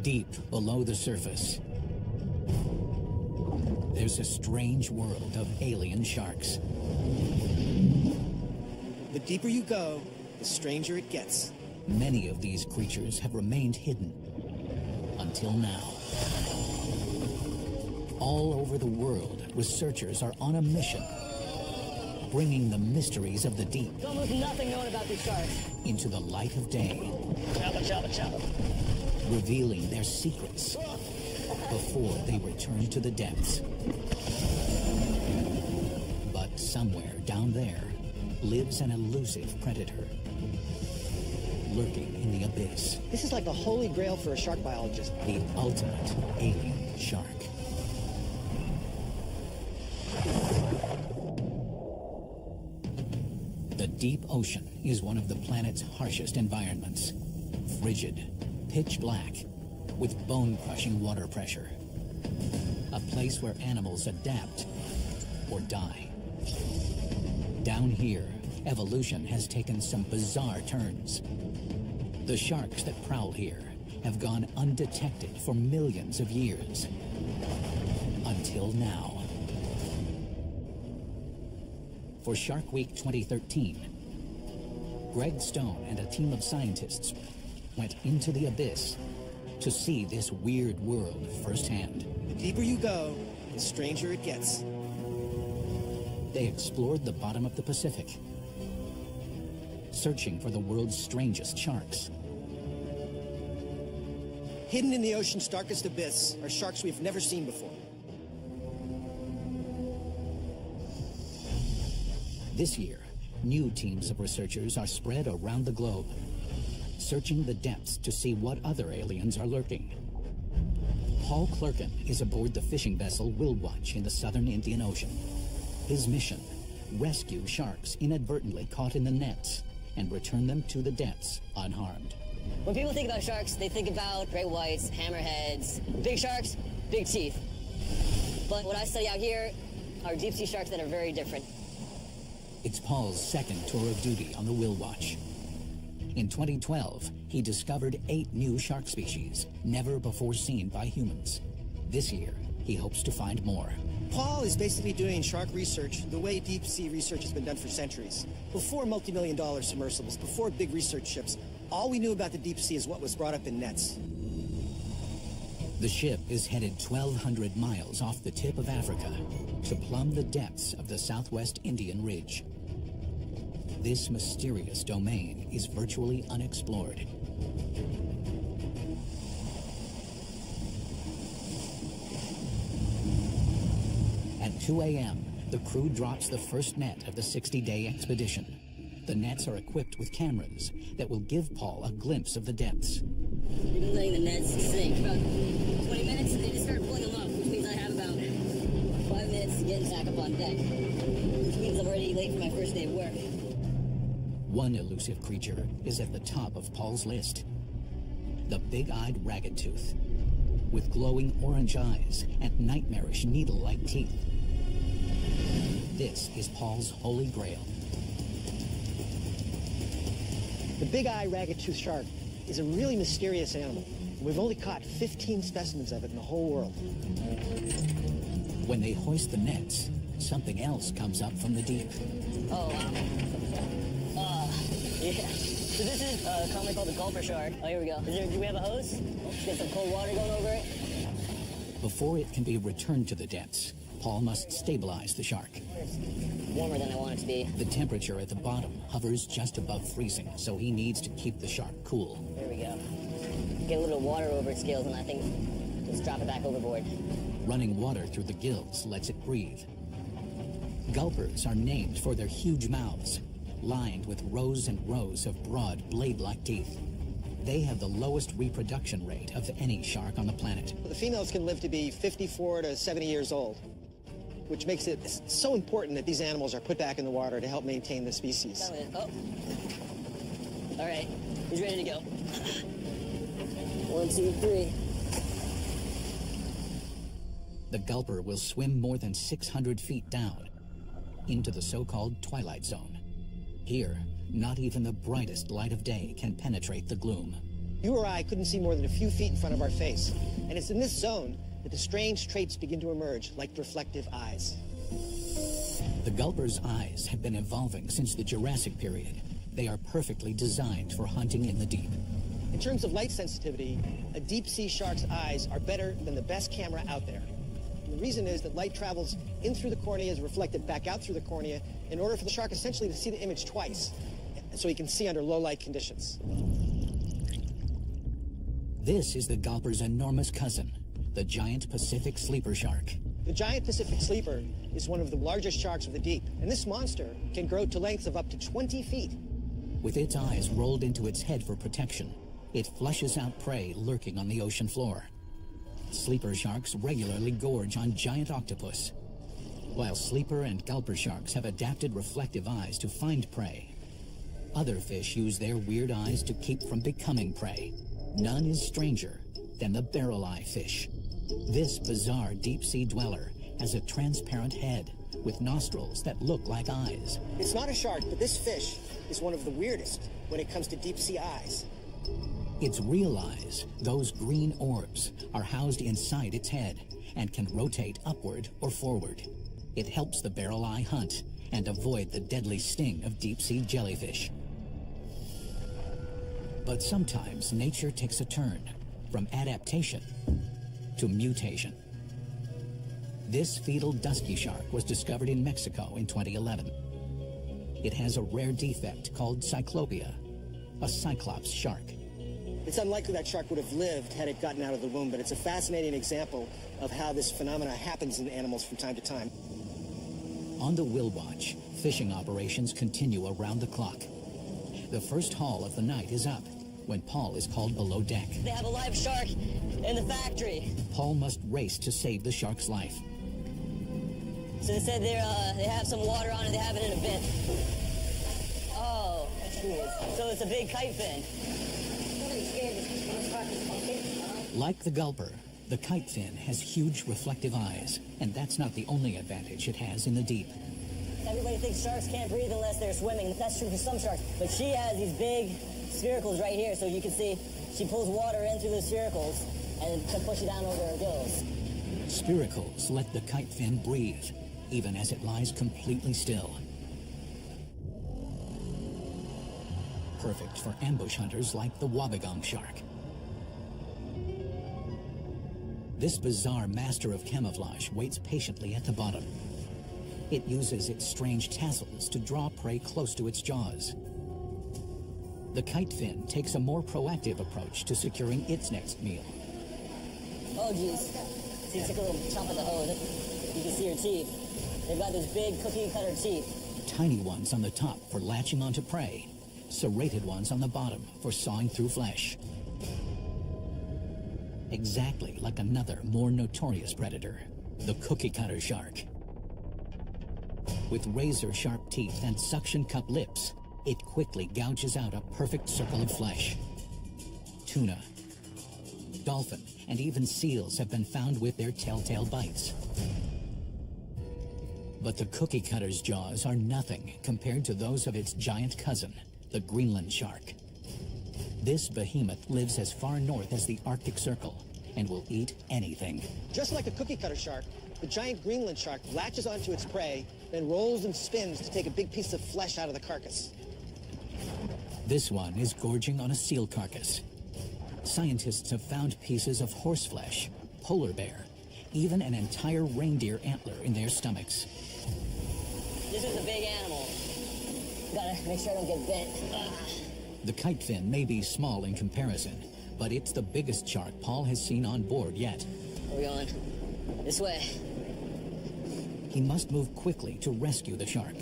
Deep below the surface, there's a strange world of alien sharks. The deeper you go, the stranger it gets. Many of these creatures have remained hidden until now. All over the world, researchers are on a mission, bringing the mysteries of the deep There's almost nothing known about these sharks. into the light of day, revealing their secrets before they return to the depths. But somewhere down there lives an elusive predator, lurking in the abyss. This is like the holy grail for a shark biologist. The ultimate alien shark. The deep ocean is one of the planet's harshest environments. Frigid, pitch black, with bone-crushing water pressure. A place where animals adapt or die. Down here, evolution has taken some bizarre turns. The sharks that prowl here have gone undetected for millions of years. Until now. For Shark Week 2013, Greg Stone and a team of scientists went into the abyss to see this weird world firsthand. The deeper you go, the stranger it gets. They explored the bottom of the Pacific, searching for the world's strangest sharks. Hidden in the ocean's darkest abyss are sharks we've never seen before. This year, new teams of researchers are spread around the globe, searching the depths to see what other aliens are lurking. Paul Clerkin is aboard the fishing vessel Wildwatch in the southern Indian Ocean. His mission, rescue sharks inadvertently caught in the nets and return them to the depths unharmed. When people think about sharks, they think about great whites, hammerheads, big sharks, big teeth. But what I study out here are deep sea sharks that are very different. It's Paul's second tour of duty on the Wildwatch. In 2012, he discovered 8 new shark species, never before seen by humans. This year, he hopes to find more. Paul is basically doing shark research the way deep sea research has been done for centuries. Before multi-million-dollar submersibles, before big research ships, all we knew about the deep sea is what was brought up in nets. The ship is headed 1,200 miles off the tip of Africa to plumb the depths of the southwest Indian Ridge. This mysterious domain is virtually unexplored. At 2 a.m., the crew drops the first net of the 60-day expedition. The nets are equipped with cameras that will give Paul a glimpse of the depths. We've been letting the nets sink for about 20 minutes, and they just start pulling them up, which means I have about 5 minutes to get back up on deck, which means I'm already late for my first day of work. One elusive creature is at the top of Paul's list. The big-eyed ragged-tooth, with glowing orange eyes and nightmarish needle-like teeth. This is Paul's holy grail. The big-eye ragged-tooth shark is a really mysterious animal. We've only caught 15 specimens of it in the whole world. When they hoist the nets, something else comes up from the deep. Oh, wow. Yeah. So this is commonly called the gulper shark. Oh, here we go. Do we have a hose? Get some cold water going over it. Before it can be returned to the depths, Paul must stabilize the shark. It's warmer than I want it to be. The temperature at the bottom hovers just above freezing, so he needs to keep the shark cool. There we go. Get a little water over its gills, and I think just drop it back overboard. Running water through the gills lets it breathe. Gulpers are named for their huge mouths, lined with rows and rows of broad, blade-like teeth. They have the lowest reproduction rate of any shark on the planet. The females can live to be 54 to 70 years old, which makes it so important that these animals are put back in the water to help maintain the species. Oh. All right, he's ready to go. 1, 2, 3. The gulper will swim more than 600 feet down into the so-called twilight zone. Here, not even the brightest light of day can penetrate the gloom. You or I couldn't see more than a few feet in front of our face. And it's in this zone that the strange traits begin to emerge, like reflective eyes. The gulper's eyes have been evolving since the Jurassic period. They are perfectly designed for hunting in the deep. In terms of light sensitivity, a deep-sea shark's eyes are better than the best camera out there. And the reason is that light travels in through the cornea, is reflected back out through the cornea, in order for the shark essentially to see the image twice, so he can see under low-light conditions. This is the gulper's enormous cousin, the giant Pacific sleeper shark. The giant Pacific sleeper is one of the largest sharks of the deep, and this monster can grow to lengths of up to 20 feet. With its eyes rolled into its head for protection, it flushes out prey lurking on the ocean floor. Sleeper sharks regularly gorge on giant octopus. While sleeper and gulper sharks have adapted reflective eyes to find prey, other fish use their weird eyes to keep from becoming prey. None is stranger than the barrel eye fish. This bizarre deep-sea dweller has a transparent head with nostrils that look like eyes. It's not a shark, but this fish is one of the weirdest when it comes to deep-sea eyes. Its real eyes, those green orbs, are housed inside its head and can rotate upward or forward. It helps the barrel eye hunt and avoid the deadly sting of deep-sea jellyfish. But sometimes nature takes a turn from adaptation to mutation. This fetal dusky shark was discovered in Mexico in 2011. It has a rare defect called cyclopia, a cyclops shark. It's unlikely that shark would have lived had it gotten out of the womb, but it's a fascinating example of how this phenomena happens in animals from time to time. On the Willwatch, fishing operations continue around the clock. The first haul of the night is up when Paul is called below deck. They have a live shark in the factory. Paul must race to save the shark's life. So they said they have some water on it. They have it in a bin. Oh, so it's a big kite fin. Like the gulper, the kite fin has huge reflective eyes, and that's not the only advantage it has in the deep. Everybody thinks sharks can't breathe unless they're swimming. That's true for some sharks, but she has these big spiracles right here, so you can see she pulls water in through the spiracles and can push it down over her gills. Spiracles let the kite fin breathe, even as it lies completely still. Perfect for ambush hunters like the wobbegong shark. This bizarre master of camouflage waits patiently at the bottom. It uses its strange tassels to draw prey close to its jaws. The kite fin takes a more proactive approach to securing its next meal. Oh, geez. See, it took a little chomp at the hose. You can see her teeth. They've got those big cookie-cutter teeth. Tiny ones on the top for latching onto prey, serrated ones on the bottom for sawing through flesh. Exactly like another, more notorious predator, the cookie-cutter shark. With razor-sharp teeth and suction cup lips, it quickly gouges out a perfect circle of flesh. Tuna, dolphin, and even seals have been found with their telltale bites. But the cookie cutter's jaws are nothing compared to those of its giant cousin, the Greenland shark. This behemoth lives as far north as the Arctic Circle and will eat anything. Just like a cookie-cutter shark, the giant Greenland shark latches onto its prey, then rolls and spins to take a big piece of flesh out of the carcass. This one is gorging on a seal carcass. Scientists have found pieces of horse flesh, polar bear, even an entire reindeer antler in their stomachs. This is a big animal. Gotta make sure I don't get bit. The kite fin may be small in comparison, but it's the biggest shark Paul has seen on board yet. Where are we going? This way. He must move quickly to rescue the shark.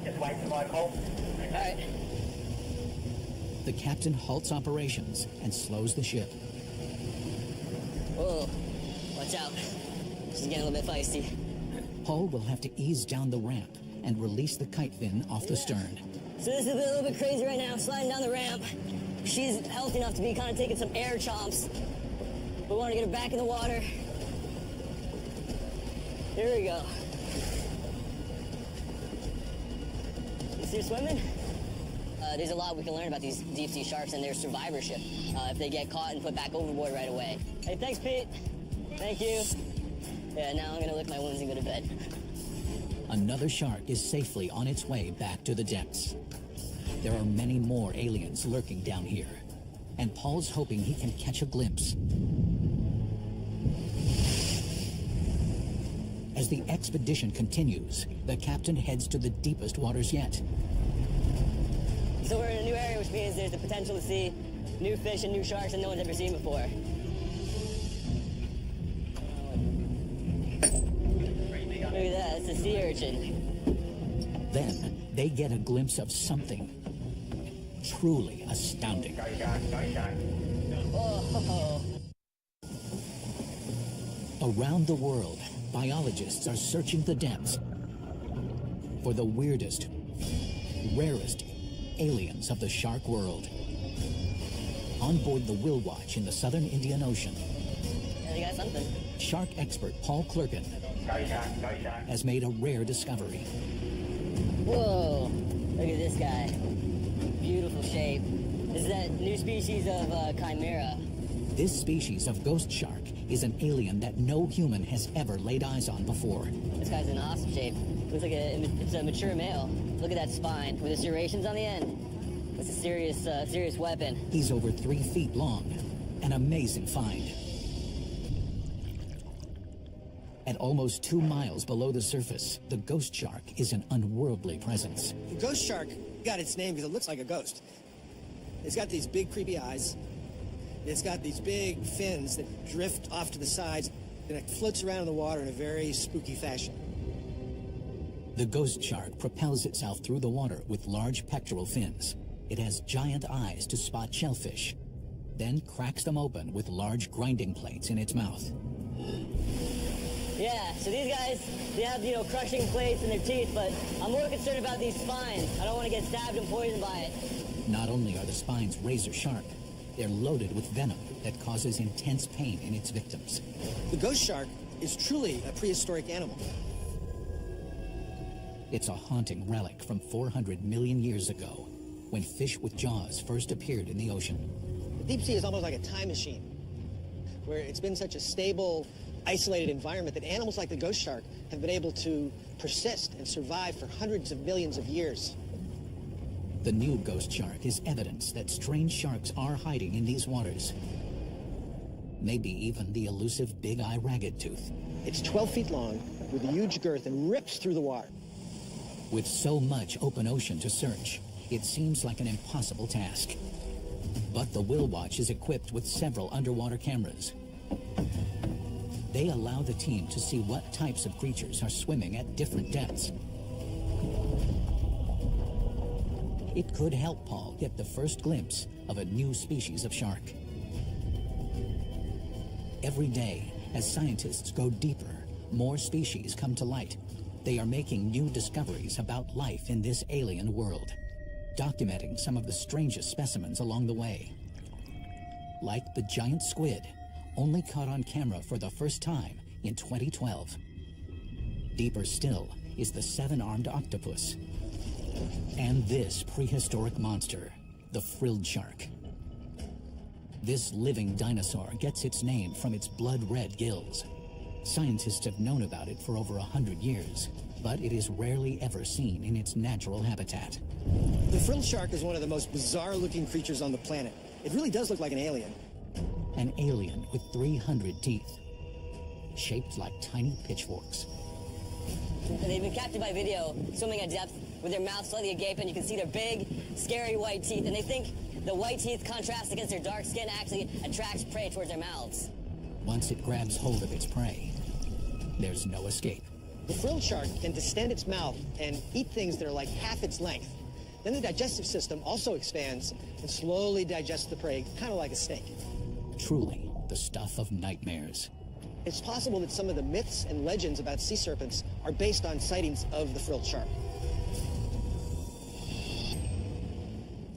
Just wait for my call. All right. The captain halts operations and slows the ship. Whoa. Watch out. She's getting a little bit feisty. Paul will have to ease down the ramp and release the kite fin off the stern. So this is a little bit crazy right now, sliding down the ramp. She's healthy enough to be kind of taking some air chomps. We want to get her back in the water. Here we go. You see her swimming? there's a lot we can learn about these deep sea sharks and their survivorship if they get caught and put back overboard right away. Hey, thanks, Pete. Thank you. Yeah, now I'm gonna lick my wounds and go to bed. Another shark is safely on its way back to the depths. There are many more aliens lurking down here, and Paul's hoping he can catch a glimpse. As the expedition continues, the captain heads to the deepest waters yet. So we're in a new area, which means there's the potential to see new fish and new sharks that no one's ever seen before. Look at that, it's a sea urchin. Then they get a glimpse of something truly astounding. Oh, Around the world, biologists are searching the depths for the weirdest, rarest aliens of the shark world. On board the Willwatch in the southern Indian Ocean, yeah, they got something. shark expert Paul Clerkin has made a rare discovery. Whoa, look at this guy. Beautiful shape. This is that new species of chimera. This species of ghost shark is an alien that no human has ever laid eyes on before. This guy's an awesome shape. Looks like it's a mature male. Look at that spine with the serrations on the end. It's a serious weapon. He's over 3 feet long, an amazing find. At almost 2 miles below the surface, the ghost shark is an unworldly presence. The ghost shark got its name because it looks like a ghost. It's got these big, creepy eyes. It's got these big fins that drift off to the sides, and it floats around in the water in a very spooky fashion. The ghost shark propels itself through the water with large pectoral fins. It has giant eyes to spot shellfish, then cracks them open with large grinding plates in its mouth. Yeah, so these guys, they have, crushing plates in their teeth, but I'm more concerned about these spines. I don't want to get stabbed and poisoned by it. Not only are the spines razor sharp, they're loaded with venom that causes intense pain in its victims. The ghost shark is truly a prehistoric animal. It's a haunting relic from 400 million years ago, when fish with jaws first appeared in the ocean. The deep sea is almost like a time machine, where it's been such a stable, isolated environment that animals like the ghost shark have been able to persist and survive for hundreds of millions of years. The new ghost shark is evidence that strange sharks are hiding in these waters. Maybe even the elusive big-eye ragged tooth. It's 12 feet long, with a huge girth, and rips through the water. With so much open ocean to search, it seems like an impossible task. But the Willwatch is equipped with several underwater cameras. They allow the team to see what types of creatures are swimming at different depths. It could help Paul get the first glimpse of a new species of shark. Every day, as scientists go deeper, more species come to light. They are making new discoveries about life in this alien world, documenting some of the strangest specimens along the way. Like the giant squid, only caught on camera for the first time in 2012. Deeper still is the 7-armed octopus. And this prehistoric monster, the frilled shark. This living dinosaur gets its name from its blood-red gills. Scientists have known about it for over 100 years, but it is rarely ever seen in its natural habitat. The frilled shark is one of the most bizarre-looking creatures on the planet. It really does look like an alien. An alien with 300 teeth, shaped like tiny pitchforks. They've been captured by video swimming at depth with their mouths slightly agape, and you can see their big, scary white teeth. And they think the white teeth contrast against their dark skin actually attracts prey towards their mouths. Once it grabs hold of its prey, there's no escape. The frilled shark can distend its mouth and eat things that are like half its length. Then the digestive system also expands and slowly digests the prey, kind of like a snake. Truly the stuff of nightmares. It's possible that some of the myths and legends about sea serpents are based on sightings of the frilled shark.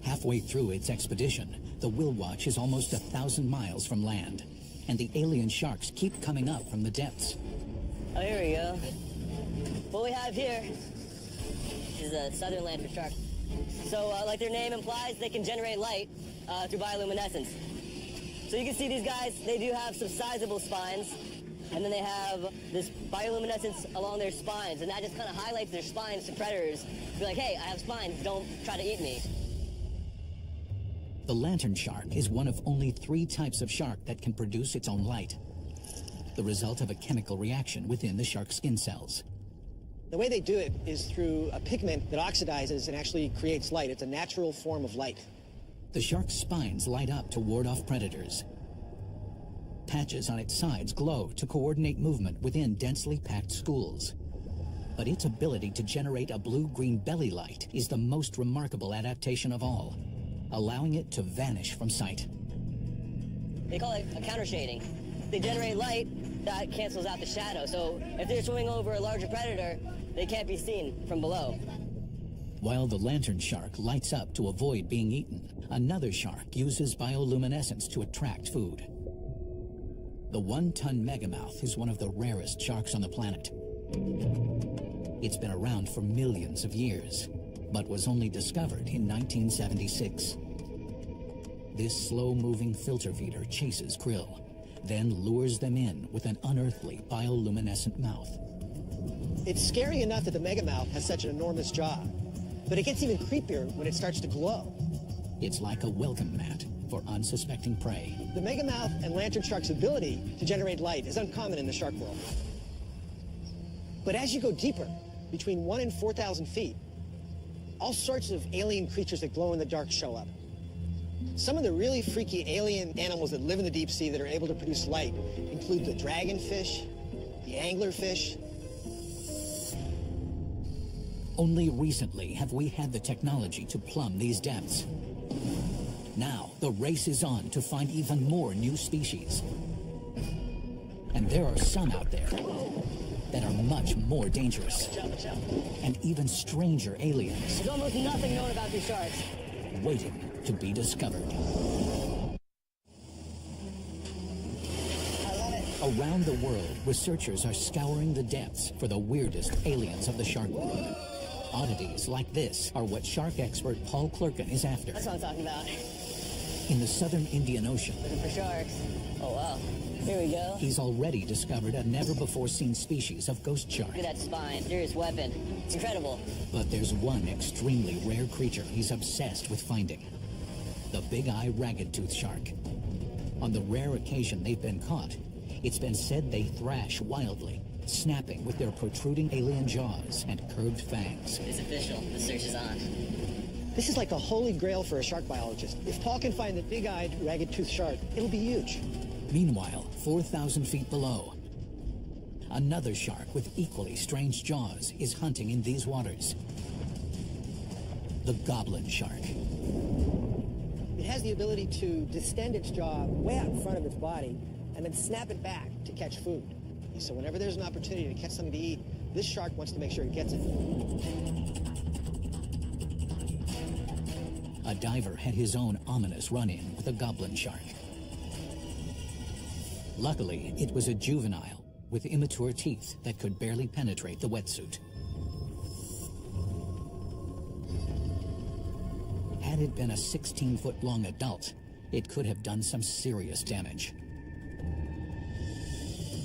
Halfway through its expedition, the Willwatch is almost 1,000 miles from land, and the alien sharks keep coming up from the depths. Oh, here we go. What we have here is a southern land for sharks. So like their name implies, they can generate light through bioluminescence. So you can see these guys, they do have some sizable spines, and then they have this bioluminescence along their spines, and that just kind of highlights their spines to predators. Be like, hey, I have spines, don't try to eat me. The lantern shark is one of only 3 types of shark that can produce its own light, the result of a chemical reaction within the shark's skin cells. The way they do it is through a pigment that oxidizes and actually creates light. It's a natural form of light. The shark's spines light up to ward off predators. Patches on its sides glow to coordinate movement within densely packed schools. But its ability to generate a blue-green belly light is the most remarkable adaptation of all, allowing it to vanish from sight. They call it a counter shading. They generate light that cancels out the shadow, so if they're swimming over a larger predator, they can't be seen from below. While the lantern shark lights up to avoid being eaten, another shark uses bioluminescence to attract food. The 1-ton megamouth is one of the rarest sharks on the planet. It's been around for millions of years, but was only discovered in 1976. This slow-moving filter feeder chases krill, then lures them in with an unearthly bioluminescent mouth. It's scary enough that the megamouth has such an enormous jaw, but it gets even creepier when it starts to glow. It's like a welcome mat for unsuspecting prey. The megamouth and lantern shark's ability to generate light is uncommon in the shark world. But as you go deeper, between 1 and 4,000 feet, all sorts of alien creatures that glow in the dark show up. Some of the really freaky alien animals that live in the deep sea that are able to produce light include the dragonfish, the anglerfish. Only recently have we had the technology to plumb these depths. Now, the race is on to find even more new species. And there are some out there that are much more dangerous. And even stranger aliens. There's almost nothing known about these sharks. Waiting to be discovered. Around the world, researchers are scouring the depths for the weirdest aliens of the shark world. Oddities like this are what shark expert Paul Clerkin is after. That's what I'm talking about. In the southern Indian Ocean, Looking for sharks. Oh, wow. Here we go. he's already discovered a never-before-seen species of ghost shark. Look at that spine. Serious weapon. It's incredible. But there's one extremely rare creature he's obsessed with finding. The big-eye ragged-tooth shark. On the rare occasion they've been caught, it's been said they thrash wildly, snapping with their protruding alien jaws and curved fangs. It's official. The search is on. This is like a holy grail for a shark biologist. If Paul can find the big-eyed, ragged-toothed shark, it'll be huge. Meanwhile, 4,000 feet below, another shark with equally strange jaws is hunting in these waters. The goblin shark. It has the ability to distend its jaw way out in front of its body and then snap it back to catch food. So whenever there's an opportunity to catch something to eat, this shark wants to make sure it gets it. A diver had his own ominous run-in with a goblin shark. Luckily, it was a juvenile with immature teeth that could barely penetrate the wetsuit. Had it been a 16-foot-long adult, it could have done some serious damage.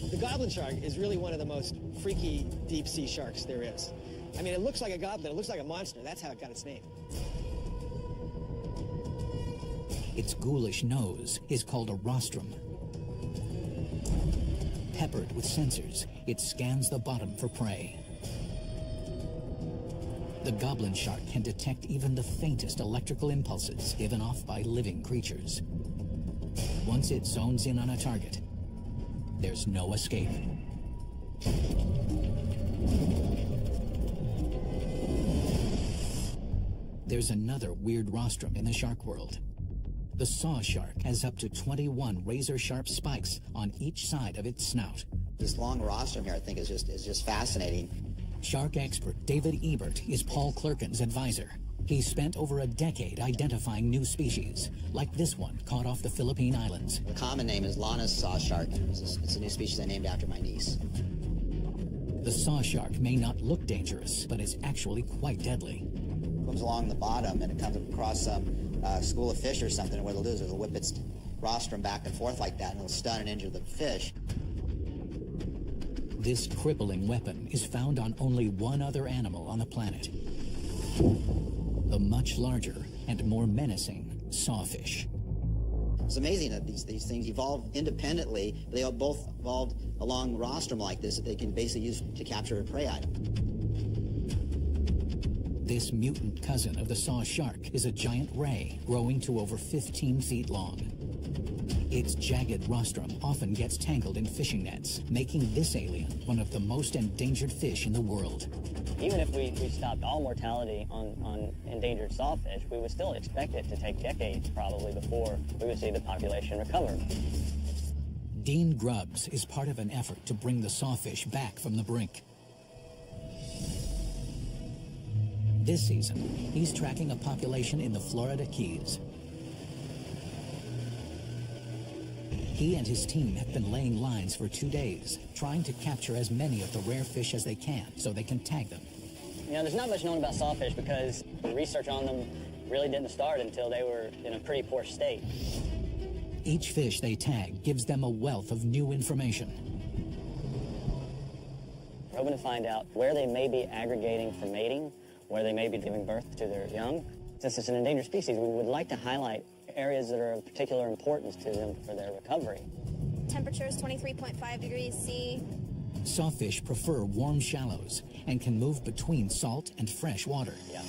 The goblin shark is really one of the most freaky deep-sea sharks there is. I mean, it looks like a goblin. It looks like a monster. That's how it got its name. Its ghoulish nose is called a rostrum. Peppered with sensors, it scans the bottom for prey. The goblin shark can detect even the faintest electrical impulses given off by living creatures. Once it zones in on a target, there's no escape. There's another weird rostrum in the shark world. The saw shark has up to 21 razor-sharp spikes on each side of its snout. This long rostrum here, I think, is just fascinating. Shark expert David Ebert is Paul Clerkin's advisor. He's spent over a decade identifying new species, like this one caught off the Philippine Islands. The common name is Lanus saw shark. It's a new species I named after my niece. The saw shark may not look dangerous, but is actually quite deadly. swims along the bottom and it comes across some school of fish or something, what it'll do is it'll whip its rostrum back and forth like that, and it'll stun and injure the fish. This crippling weapon is found on only one other animal on the planet. The much larger and more menacing sawfish. It's amazing that these things evolve independently. They all both evolved along rostrum like this that they can basically use to capture a prey item. This mutant cousin of the saw shark is a giant ray growing to over 15 feet long. Its jagged rostrum often gets tangled in fishing nets, making this alien one of the most endangered fish in the world. Even if we stopped all mortality on endangered sawfish, we would still expect it to take decades probably before we would see the population recover. Dean Grubbs is part of an effort to bring the sawfish back from the brink. This season, he's tracking a population in the Florida Keys. He and his team have been laying lines for 2 days, trying to capture as many of the rare fish as they can so they can tag them. You know, there's not much known about sawfish because the research on them really didn't start until they were in a pretty poor state. Each fish they tag gives them a wealth of new information. We're hoping to find out where they may be aggregating for mating, where they may be giving birth to their young. Since it's an endangered species, we would like to highlight areas that are of particular importance to them for their recovery. Temperature is 23.5 degrees C. Sawfish prefer warm shallows and can move between salt and fresh water. Yeah.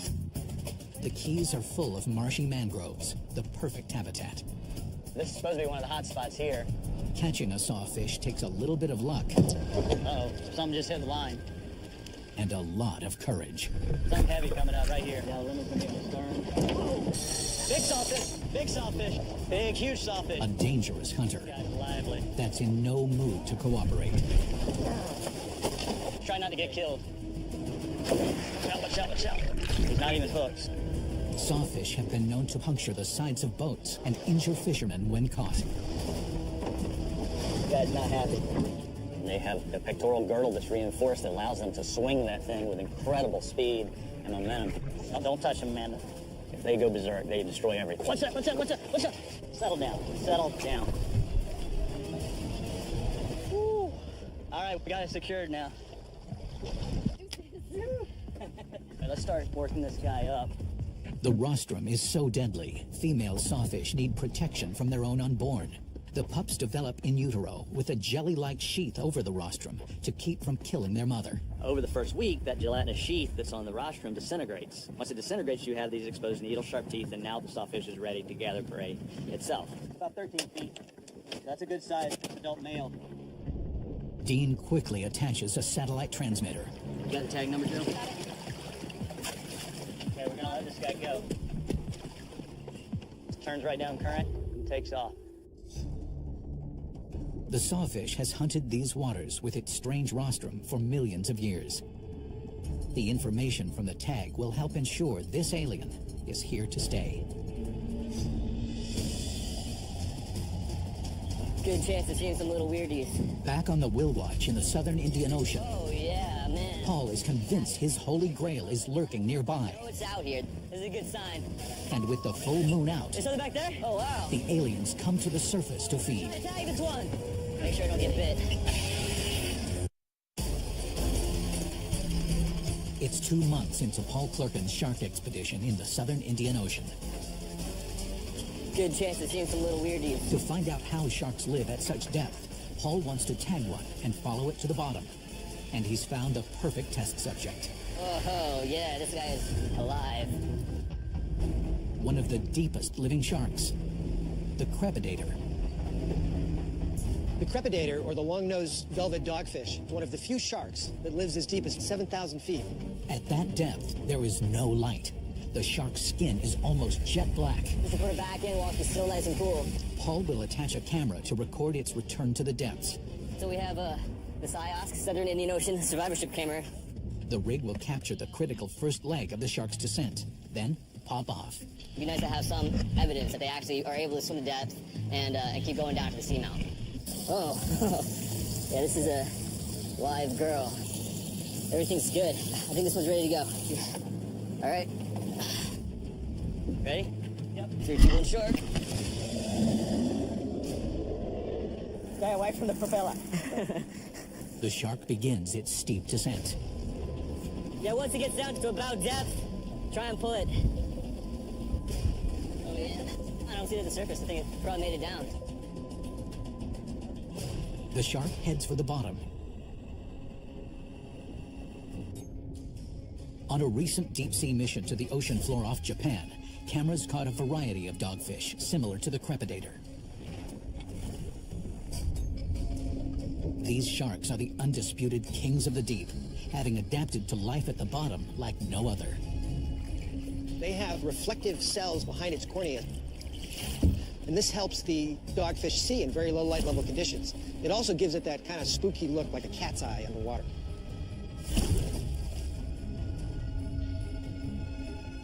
The Keys are full of marshy mangroves, the perfect habitat. This is supposed to be one of the hot spots here. Catching a sawfish takes a little bit of luck Uh-oh, something just hit the line. and a lot of courage. Something heavy coming out right here. Yeah, the limit's gonna be on the stern. Whoa! Big sawfish, big sawfish, big, huge sawfish. A dangerous hunter Guy's lively. that's in no mood to cooperate. Try not to get killed. Watch out, watch out. He's not even hooked. Sawfish have been known to puncture the sides of boats and injure fishermen when caught. Guy's not happy. They have a pectoral girdle that's reinforced that allows them to swing that thing with incredible speed and momentum. Oh, don't touch them, Amanda. If they go berserk, they destroy everything. What's that? What's that? What's that? What's that? Settle down. Settle down. Woo. All right, we got it secured now. All right, let's start working this guy up. The rostrum is so deadly, female sawfish need protection from their own unborn. The pups develop in utero with a jelly-like sheath over the rostrum to keep from killing their mother. Over the first week, that gelatinous sheath that's on the rostrum disintegrates. Once it disintegrates, you have these exposed needle-sharp teeth, and now the sawfish is ready to gather prey itself. About 13 feet. That's a good size adult male. Dean quickly attaches a satellite transmitter. You got the tag number, Joe? Okay, we're gonna let this guy go. Turns right down current and takes off. The sawfish has hunted these waters with its strange rostrum for millions of years. The information from the tag will help ensure this alien is here to stay. Good chance of seeing some little weirdies. Back on the Will Watch in the southern Indian Ocean, Oh, yeah, man. Paul is convinced his holy grail is lurking nearby. Oh, it's out here. This is a good sign. And with the full moon out, Is something back there? Oh, wow. the aliens come to the surface to feed. Tag this one. Make sure I don't get bit. It's 2 months into Paul Clerkin's shark expedition in the southern Indian Ocean. Good chance of seeing some little weirdies. To find out how sharks live at such depth, Paul wants to tag one and follow it to the bottom. And he's found the perfect test subject. Oh, yeah, this guy is alive. One of the deepest living sharks, the crepidator. The crepidator, or the long-nosed velvet dogfish, is one of the few sharks that lives as deep as 7,000 feet. At that depth, there is no light. The shark's skin is almost jet black. Just to put it back in while it's still nice and cool. Paul will attach a camera to record its return to the depths. So we have the SIOSC, Southern Indian Ocean Survivorship Camera. The rig will capture the critical first leg of the shark's descent, then pop off. It'd be nice to have some evidence that they actually are able to swim to depth and keep going down to the seamount. Oh, yeah, this is a live girl. Everything's good. I think this one's ready to go. All right. Ready? Yep. 3, 2, 1, shark. Stay away from the propeller. The shark begins its steep descent. Yeah, once it gets down to about depth, try and pull it. Oh yeah. I don't see it at the surface. I think it probably made it down. The shark heads for the bottom. On a recent deep-sea mission to the ocean floor off Japan, cameras caught a variety of dogfish similar to the crepidator. These sharks are the undisputed kings of the deep, having adapted to life at the bottom like no other. They have reflective cells behind its cornea, and this helps the dogfish see in very low light level conditions. It also gives it that kind of spooky look like a cat's eye underwater.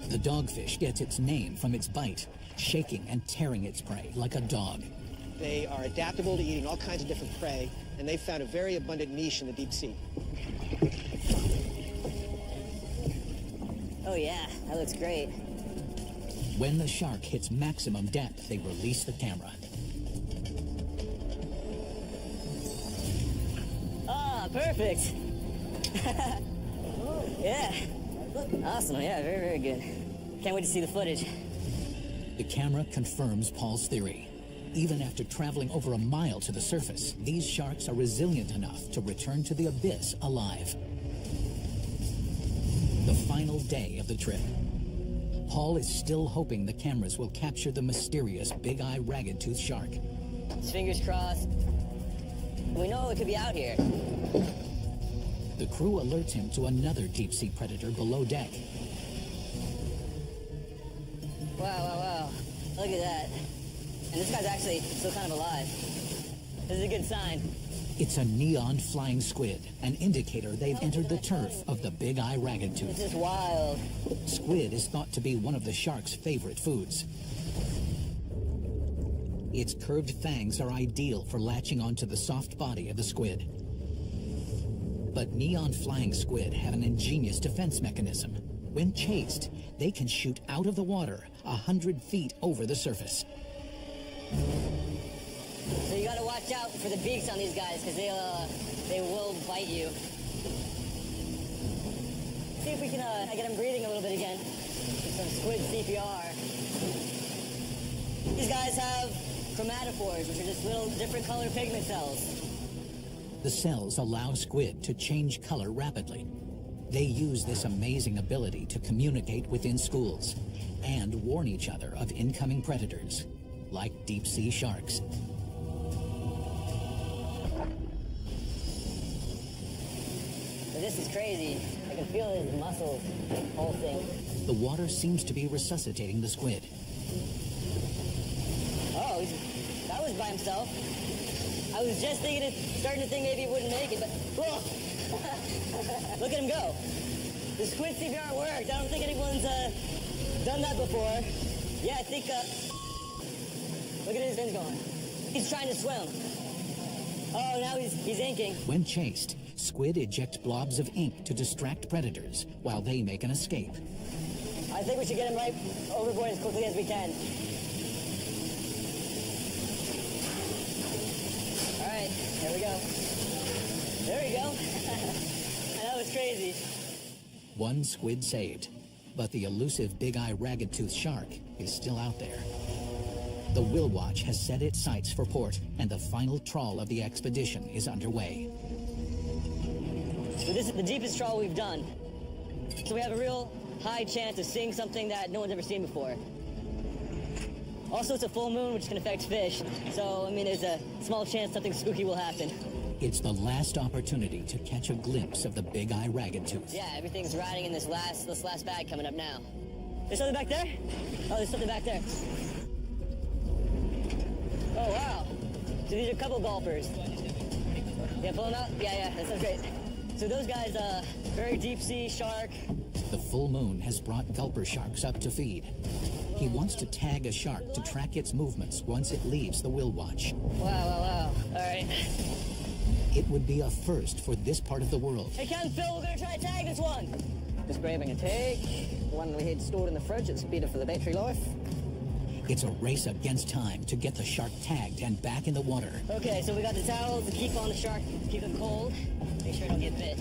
The dogfish gets its name from its bite, shaking and tearing its prey like a dog. They are adaptable to eating all kinds of different prey, and they've found a very abundant niche in the deep sea. Oh yeah, that looks great. When the shark hits maximum depth, they release the camera. Ah, perfect. Yeah. Awesome, yeah, very, very good. Can't wait to see the footage. The camera confirms Paul's theory. Even after traveling over a mile to the surface, these sharks are resilient enough to return to the abyss alive. The final day of the trip. Paul is still hoping the cameras will capture the mysterious big-eye ragged-tooth shark. Fingers crossed. We know it could be out here. The crew alerts him to another deep-sea predator below deck. Wow, wow, wow. Look at that. And this guy's actually still kind of alive. This is a good sign. It's a neon flying squid, an indicator they've entered the turf of the big-eye ragged-tooth. This is wild. Squid is thought to be one of the shark's favorite foods. Its curved fangs are ideal for latching onto the soft body of the squid. But neon flying squid have an ingenious defense mechanism. When chased, they can shoot out of the water 100 feet over the surface. So you gotta watch out for the beaks on these guys, because they will bite you. See if we can get them breathing a little bit again. With some squid CPR. These guys have chromatophores, which are just little different color pigment cells. The cells allow squid to change color rapidly. They use this amazing ability to communicate within schools and warn each other of incoming predators, like deep-sea sharks. But this is crazy. I can feel his muscles, whole thing. The water seems to be resuscitating the squid. Oh, that was by himself. I was just starting to think maybe he wouldn't make it, but whoa! Look at him go. The squid CPR worked. I don't think anyone's done that before. Yeah, I think, look at his fins going. He's trying to swim. Oh, now he's inking. When chased, squid eject blobs of ink to distract predators while they make an escape. I think we should get him right overboard as quickly as we can. All right, there we go. There we go. That was crazy. One squid saved, but the elusive big-eye ragged-tooth shark is still out there. The Willwatch has set its sights for port, and the final trawl of the expedition is underway. So this is the deepest trawl we've done. So we have a real high chance of seeing something that no one's ever seen before. Also, it's a full moon, which can affect fish. So, I mean, there's a small chance something spooky will happen. It's the last opportunity to catch a glimpse of the big-eye ragged-tooth. Yeah, everything's riding in this last bag coming up now. There's something back there? Oh, there's something back there. Oh, wow. So these are couple golfers. Yeah, pull them out? Yeah, that sounds great. So those guys, very deep sea shark. The full moon has brought gulper sharks up to feed. He wants to tag a shark to track its movements once it leaves the Willwatch. Wow. All right. It would be a first for this part of the world. Hey, Captain Phil, we're gonna try to tag this one. Just grabbing a tag, the one we had stored in the fridge. It's better for the battery life. It's a race against time to get the shark tagged and back in the water. Okay, so we got the towels to keep on the shark, keep it cold, make sure it don't get bit.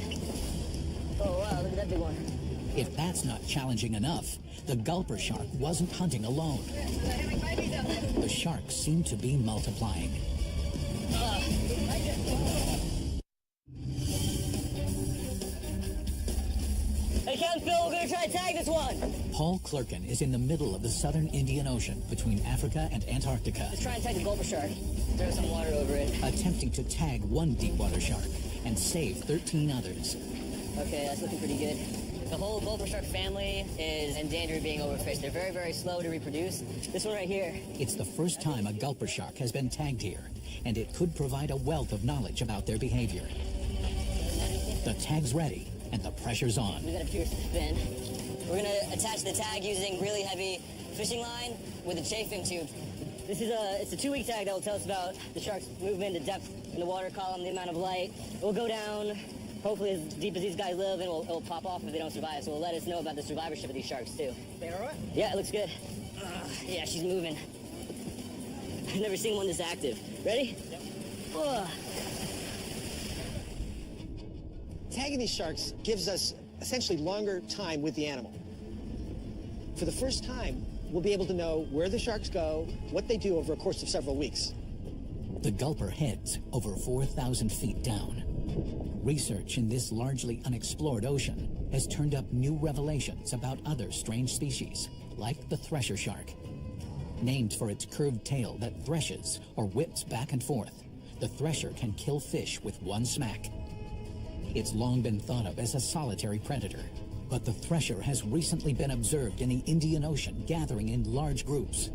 Oh wow, look at that big one. If that's not challenging enough, the gulper shark wasn't hunting alone. The sharks seem to be multiplying. Hey, Captain Phil, we're gonna try to tag this one. Paul Clerkin is in the middle of the southern Indian Ocean between Africa and Antarctica, Let's try and tag the gulper shark. Throw some water over it. attempting to tag one deepwater shark and save 13 others. Okay, that's looking pretty good. The whole gulper shark family is in danger of being overfished. They're very, very slow to reproduce. This one right here. It's the first time a gulper shark has been tagged here, and it could provide a wealth of knowledge about their behavior. The tag's ready, and the pressure's on. We gotta pierce the fin. We're gonna attach the tag using really heavy fishing line with a chafing tube. This is it's a 2-week tag that will tell us about the shark's movement, the depth in the water column, the amount of light. It will go down, hopefully as deep as these guys live, and it'll pop off if they don't survive. So it'll let us know about the survivorship of these sharks too. They all right? Yeah, it looks good. Yeah, she's moving. I've never seen one this active. Ready? Yep. Tagging these sharks gives us essentially longer time with the animal. For the first time, we'll be able to know where the sharks go, what they do over a course of several weeks. The gulper heads over 4,000 feet down. Research in this largely unexplored ocean has turned up new revelations about other strange species, like the thresher shark. Named for its curved tail that threshes or whips back and forth, the thresher can kill fish with one smack. It's long been thought of as a solitary predator, but the thresher has recently been observed in the Indian Ocean gathering in large groups.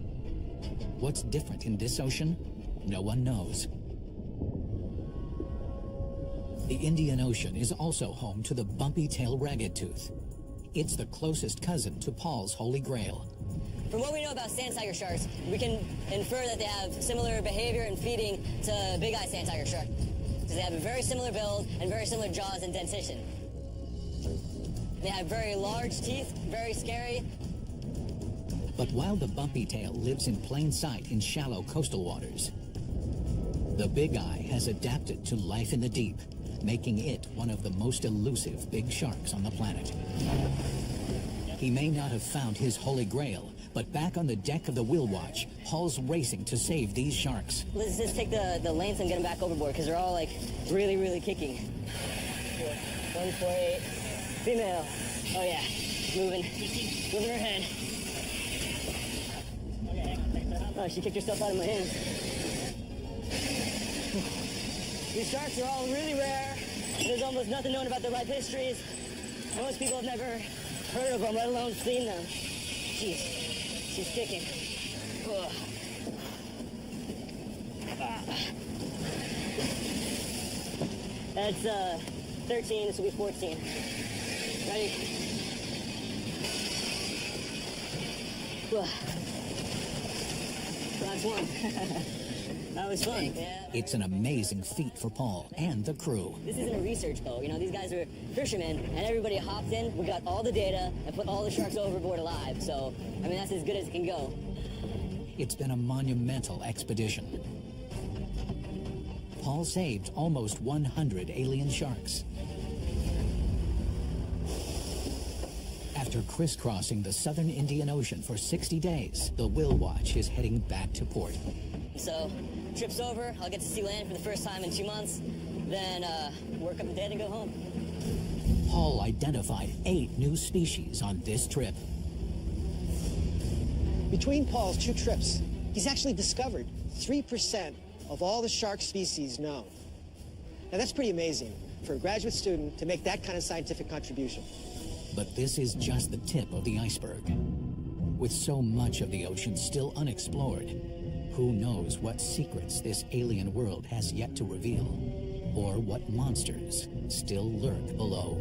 What's different in this ocean? No one knows. The Indian Ocean is also home to the bumpy-tailed ragged-tooth. It's the closest cousin to Paul's Holy Grail. From what we know about sand tiger sharks, we can infer that they have similar behavior and feeding to big-eye sand tiger shark. Because they have a very similar build and very similar jaws and dentition. They have very large teeth, very scary. But while the bumpy tail lives in plain sight in shallow coastal waters, the big eye has adapted to life in the deep, making it one of the most elusive big sharks on the planet. He may not have found his Holy Grail, but back on the deck of the Will Watch, Paul's racing to save these sharks. Let's just take the length and get them back overboard, because they're all like really, really kicking. 148. Female. Oh yeah, moving her head. Oh, she kicked herself out of my hands. These sharks are all really rare. There's almost nothing known about their life histories. Most people have never heard of them, let alone seen them. Jeez, she's kicking. Ugh. That's 13, this will be 14. Ready? Last one. That was fun. Yeah. It's an amazing feat for Paul and the crew. This isn't a research boat. You know, these guys are fishermen, and everybody hopped in. We got all the data and put all the sharks overboard alive. So, I mean, that's as good as it can go. It's been a monumental expedition. Paul saved almost 100 alien sharks. After crisscrossing the southern Indian Ocean for 60 days, the Will Watch is heading back to port. So, trip's over. I'll get to see land for the first time in 2 months. Then, work up the dead and go home. Paul identified 8 new species on this trip. Between Paul's 2 trips, he's actually discovered 3% of all the shark species known. Now that's pretty amazing for a graduate student to make that kind of scientific contribution. But this is just the tip of the iceberg. With so much of the ocean still unexplored, who knows what secrets this alien world has yet to reveal, or what monsters still lurk below.